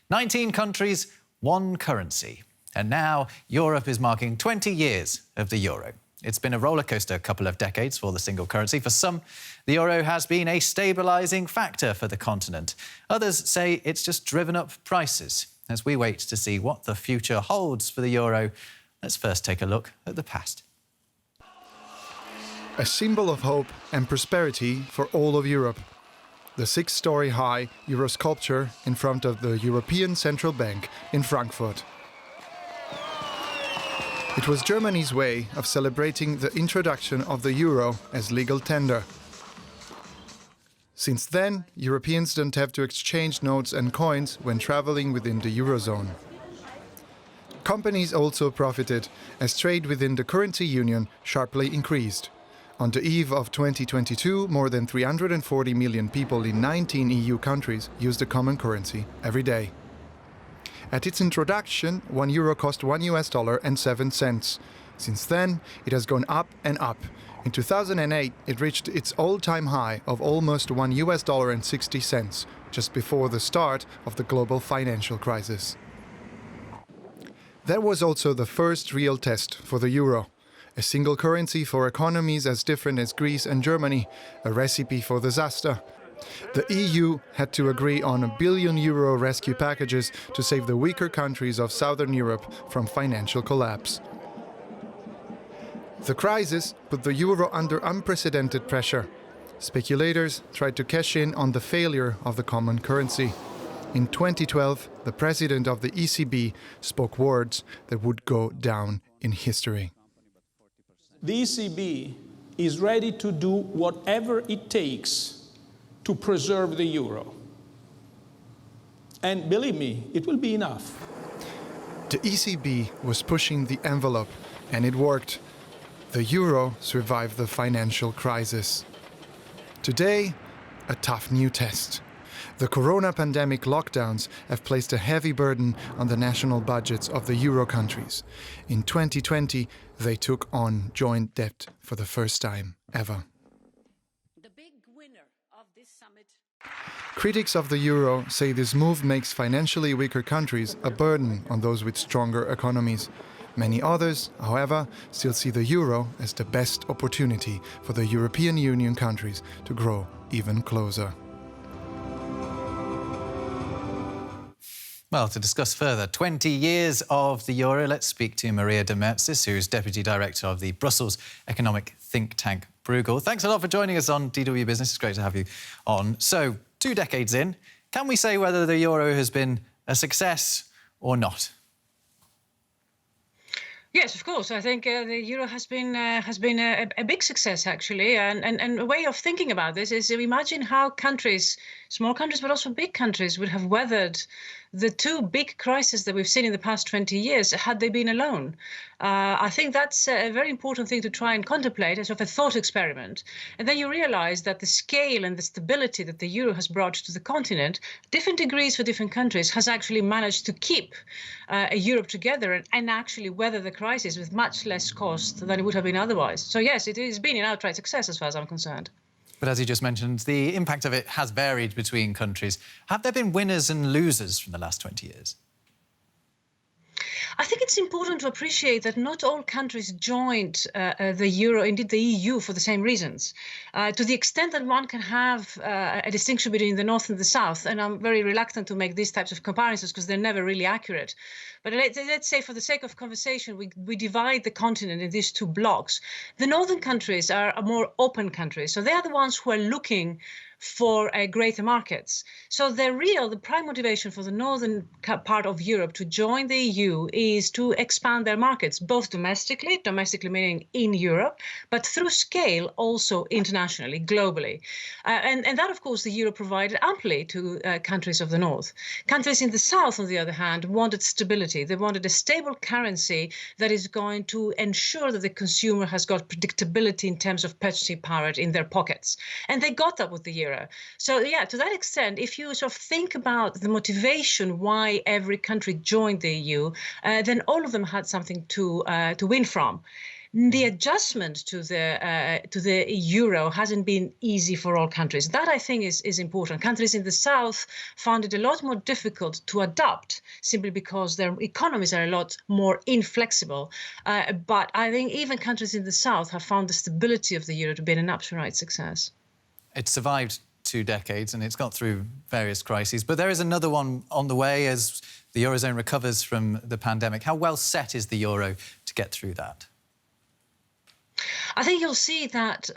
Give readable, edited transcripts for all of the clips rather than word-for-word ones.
19 countries, one currency. And now Europe is marking 20 years of the euro. It's been a rollercoaster couple of decades for the single currency. For some, the euro has been a stabilising factor for the continent. Others say it's just driven up prices. As we wait to see what the future holds for the euro, let's first take a look at the past. A symbol of hope and prosperity for all of Europe. The 6-story high euro sculpture in front of the European Central Bank in Frankfurt. It was Germany's way of celebrating the introduction of the euro as legal tender. Since then, Europeans don't have to exchange notes and coins when traveling within the eurozone. Companies also profited as trade within the currency union sharply increased. On the eve of 2022, more than 340 million people in 19 EU countries used the common currency every day. At its introduction, €1 cost $1.07. Since then, it has gone up and up. In 2008, it reached its all-time high of almost $1.60, just before the start of the global financial crisis. That was also the first real test for the euro. A single currency for economies as different as Greece and Germany, a recipe for disaster. The EU had to agree on €1 billion rescue packages to save the weaker countries of Southern Europe from financial collapse. The crisis put the euro under unprecedented pressure. Speculators tried to cash in on the failure of the common currency. In 2012, the president of the ECB spoke words that would go down in history. The ECB is ready to do whatever it takes to preserve the euro. And believe me, it will be enough. The ECB was pushing the envelope, and it worked. The euro survived the financial crisis. Today, a tough new test. The corona pandemic lockdowns have placed a heavy burden on the national budgets of the euro countries. In 2020, they took on joint debt for the first time ever. The big winner of this summit. Critics of the euro say this move makes financially weaker countries a burden on those with stronger economies. Many others, however, still see the euro as the best opportunity for the European Union countries to grow even closer. Well, to discuss further 20 years of the euro, let's speak to Maria de Mertzis, who's Deputy Director of the Brussels economic think tank Bruegel. Thanks a lot for joining us on DW Business. It's great to have you on. So, 2 decades in, can we say whether the euro has been a success or not? Yes, of course. I think the euro has been a big success, actually. And a way of thinking about this is to imagine how countries, small countries, but also big countries, would have weathered the 2 big crises that we've seen in the past 20 years had they been alone. I think that's a very important thing to try and contemplate as sort of a thought experiment. And then you realize that the scale and the stability that the euro has brought to the continent, different degrees for different countries, has actually managed to keep Europe together and actually weather the crisis with much less cost than it would have been otherwise. So yes, it has been an outright success as far as I'm concerned. But as you just mentioned, the impact of it has varied between countries. Have there been winners and losers from the last 20 years? I think it's important to appreciate that not all countries joined the euro, indeed the EU, for the same reasons. To the extent that one can have a distinction between the North and the South, and I'm very reluctant to make these types of comparisons because they're never really accurate. But let's say, for the sake of conversation, we divide the continent in these 2 blocks. The northern countries are more open countries, so they are the ones who are looking for greater markets. So the prime motivation for the northern part of Europe to join the EU is to expand their markets, both domestically meaning in Europe, but through scale also internationally, globally. And that, of course, the euro provided amply to countries of the north. Countries in the south, on the other hand, wanted stability. They wanted a stable currency that is going to ensure that the consumer has got predictability in terms of purchasing power in their pockets. And they got that with the euro. So, yeah, to that extent, if you sort of think about the motivation why every country joined the EU, then all of them had something to win from. The adjustment to the euro hasn't been easy for all countries. That, I think, is important. Countries in the south found it a lot more difficult to adapt simply because their economies are a lot more inflexible. But I think even countries in the south have found the stability of the euro to be an absolute success. It's survived 2 decades and it's got through various crises, but there is another one on the way as the Eurozone recovers from the pandemic. How well set is the euro to get through that? I think you'll see that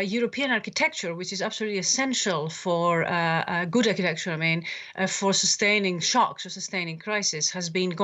European architecture, which is absolutely essential for good architecture, for sustaining shocks or sustaining crisis, has been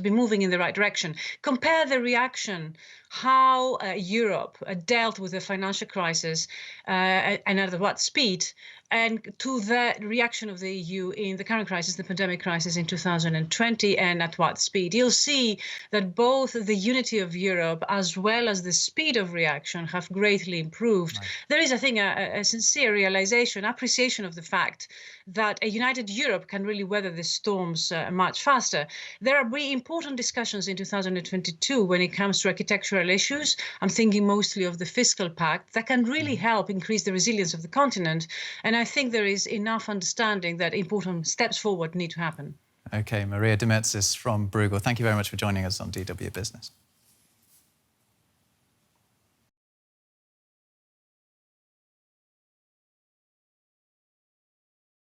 moving in the right direction. Compare the reaction, how Europe dealt with the financial crisis and at what speed, and to the reaction of the EU in the current crisis, the pandemic crisis in 2020, and at what speed. You'll see that both the unity of Europe as well as the speed of reaction have greatly improved. Right. There is, I think, a sincere realization, appreciation of the fact that a united Europe can really weather the storms much faster. There are very important discussions in 2022 when it comes to architectural issues. I'm thinking mostly of the fiscal pact that can really help increase the resilience of the continent. And I think there is enough understanding that important steps forward need to happen. OK, Maria de Mertzis from Bruegel, thank you very much for joining us on DW Business.